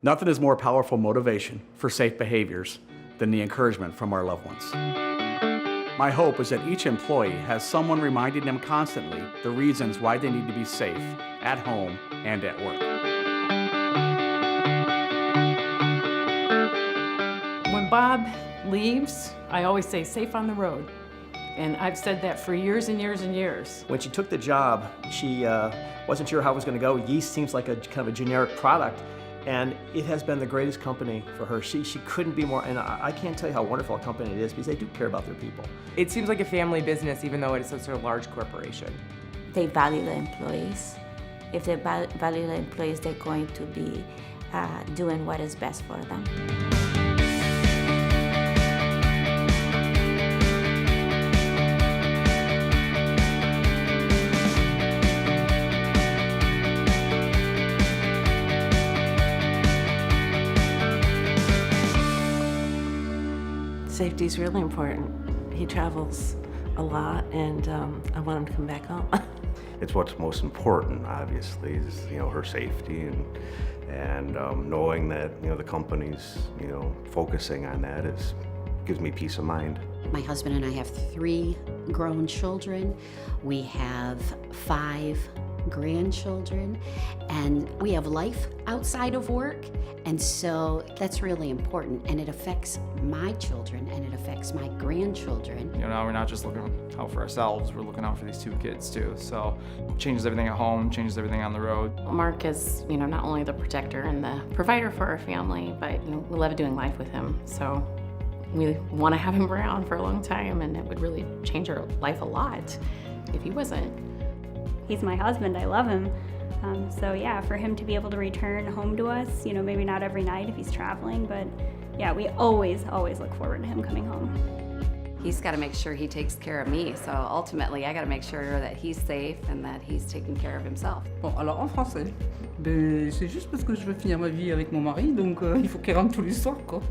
Nothing is more powerful motivation for safe behaviors than the encouragement from our loved ones. My hope is that each employee has someone reminding them constantly the reasons why they need to be safe at home and at work. When Bob leaves, I always say safe on the road. And I've said that for years and years and years. When she took the job, she wasn't sure how it was going to go. Yeast seems like a kind of a generic product, and it has been the greatest company for her. She couldn't be more, and I can't tell you how wonderful a company it is because they do care about their people. It seems like a family business, even though it is such a large corporation. They value the employees. If they value the employees, they're going to be doing what is best for them. Safety is really important. He travels a lot, and I want him to come back home. It's what's most important, obviously, is her safety, and knowing that the company's focusing on that gives me peace of mind. My husband and I have 3 grown children. We have 5 grandchildren, and we have life outside of work, and so that's really important, and it affects my children and it affects my grandchildren. Now we're not just looking out for ourselves, we're looking out for these 2 kids too. So changes everything at home, changes everything on the road. Mark is, not only the protector and the provider for our family, but we love doing life with him. So we want to have him around for a long time, and it would really change our life a lot if he wasn't. He's my husband, I love him. So yeah, for him to be able to return home to us, maybe not every night if he's traveling, but yeah, we always look forward to him coming home. He's got to make sure he takes care of me, so ultimately I got to make sure that he's safe and that he's taking care of himself. Bon, alors en français, c'est juste parce que je veux finir ma vie avec mon mari, donc il faut qu'il rentre tous les soirs, quoi.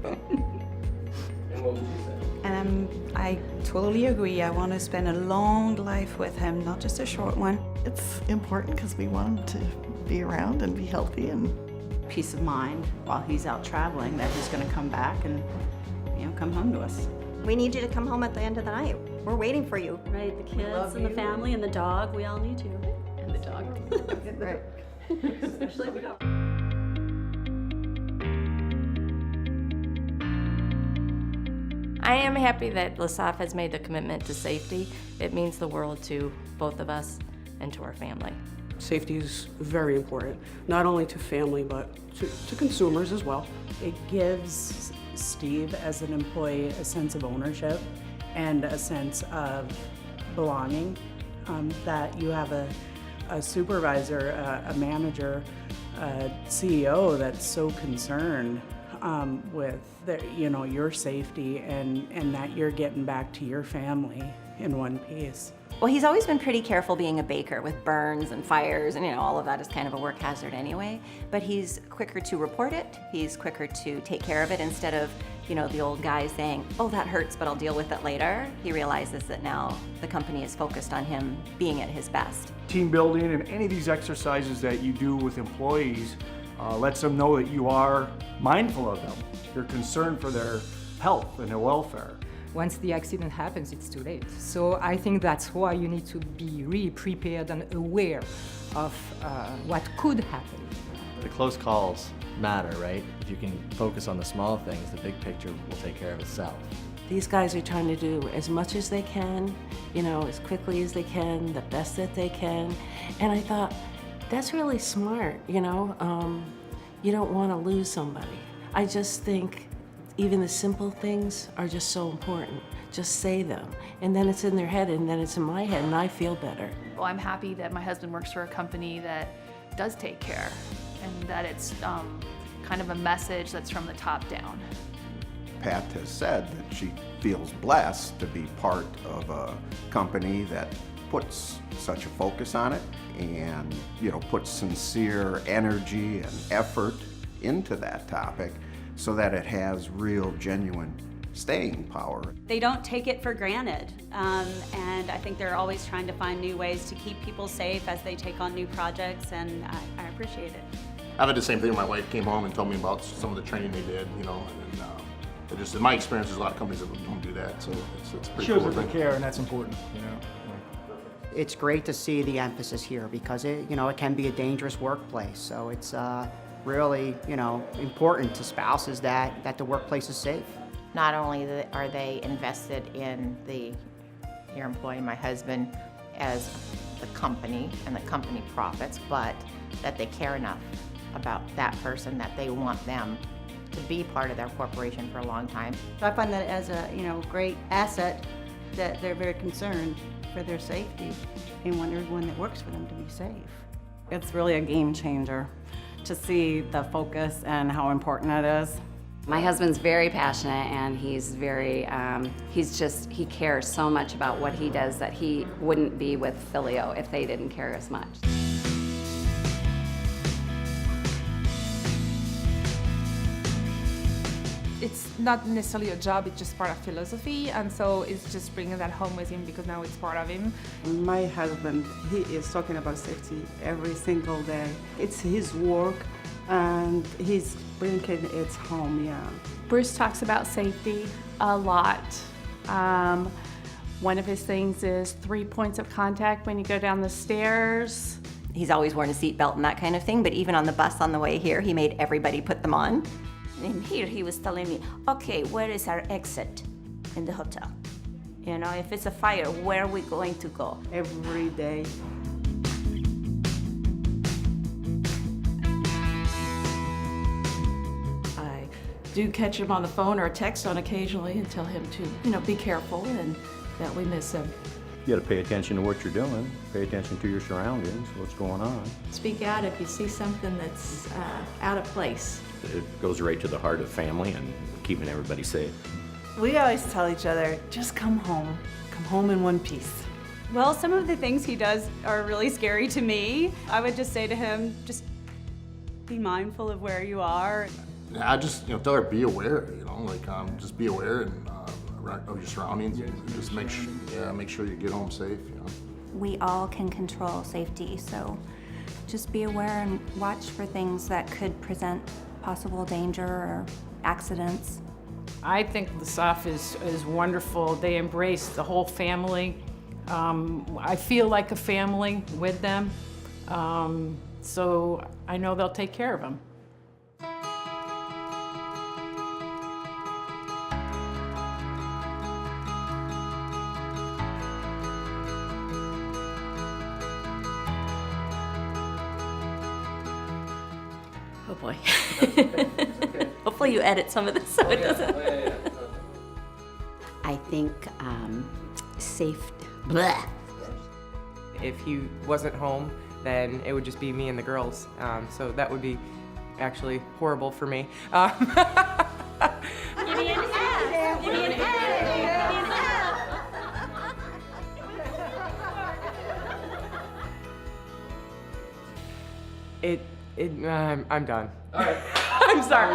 And I totally agree. I want to spend a long life with him, not just a short one. It's important because we want him to be around and be healthy and peace of mind while he's out traveling that he's going to come back and come home to us. We need you to come home at the end of the night. We're waiting for you. Right, the kids and the family and the dog, we all need you. And the dog. Right. Especially the dog. I am happy that Lesaffre has made the commitment to safety. It means the world to both of us and to our family. Safety is very important, not only to family, but to consumers as well. It gives Steve, as an employee, a sense of ownership and a sense of belonging, that you have a supervisor, a manager, a CEO that's so concerned with your safety and that you're getting back to your family in one piece. Well, he's always been pretty careful being a baker with burns and fires, and all of that is kind of a work hazard anyway. But he's quicker to report it. He's quicker to take care of it instead of, the old guy saying, "Oh, that hurts, but I'll deal with it later." He realizes that now the company is focused on him being at his best. Team building and any of these exercises that you do with employees lets them know that you are mindful of them. You're concerned for their health and their welfare. Once the accident happens, it's too late. So I think that's why you need to be really prepared and aware of what could happen. The close calls matter, right? If you can focus on the small things, the big picture will take care of itself. These guys are trying to do as much as they can, as quickly as they can, the best that they can. And I thought, that's really smart, You don't want to lose somebody. I just think even the simple things are just so important. Just say them, and then it's in their head, and then it's in my head, and I feel better. Well, I'm happy that my husband works for a company that does take care, and that it's kind of a message that's from the top down. Pat has said that she feels blessed to be part of a company that puts such a focus on it and puts sincere energy and effort into that topic so that it has real, genuine staying power. They don't take it for granted, and I think they're always trying to find new ways to keep people safe as they take on new projects, and I appreciate it. I've had the same thing. My wife came home and told me about some of the training they did, you know, and it just, in my experience, there's a lot of companies that don't do that, so it's pretty Shows cool. that they care, and that's important, you know. It's great to see the emphasis here because it can be a dangerous workplace. So it's really, important to spouses that the workplace is safe. Not only are they invested in your employee, my husband, as the company and the company profits, but that they care enough about that person that they want them to be part of their corporation for a long time. I find that as a great asset that they're very concerned for their safety and want everyone that works for them to be safe. It's really a game changer to see the focus and how important it is. My husband's very passionate, and he's very, he cares so much about what he does that he wouldn't be with Filio if they didn't care as much. It's not necessarily a job, it's just part of philosophy, and so it's just bringing that home with him because now it's part of him. My husband, he is talking about safety every single day. It's his work, and he's bringing it home, yeah. Bruce talks about safety a lot. One of his things is 3 points of contact when you go down the stairs. He's always worn a seatbelt and that kind of thing, but even on the bus on the way here, he made everybody put them on. And here he was telling me, okay, where is our exit in the hotel? If it's a fire, where are we going to go? Every day. I do catch him on the phone or text on occasionally and tell him to, be careful and that we miss him. You got to pay attention to what you're doing, pay attention to your surroundings, what's going on. Speak out if you see something that's out of place. It goes right to the heart of family and keeping everybody safe. We always tell each other, just come home in one piece. Well, some of the things he does are really scary to me. I would just say to him, just be mindful of where you are. I just tell her be aware, just be aware and of your surroundings, and just make sure you get home safe. We all can control safety, so just be aware and watch for things that could present possible danger or accidents. I think Lesaffre is wonderful. They embrace the whole family. I feel like a family with them, so I know they'll take care of them. Oh boy. Hopefully you edit some of this so it doesn't. I think bleh. If he wasn't home, then it would just be me and the girls. So that would be actually horrible for me. Give me an F. Give me an F. I'm done. All right. I'm sorry.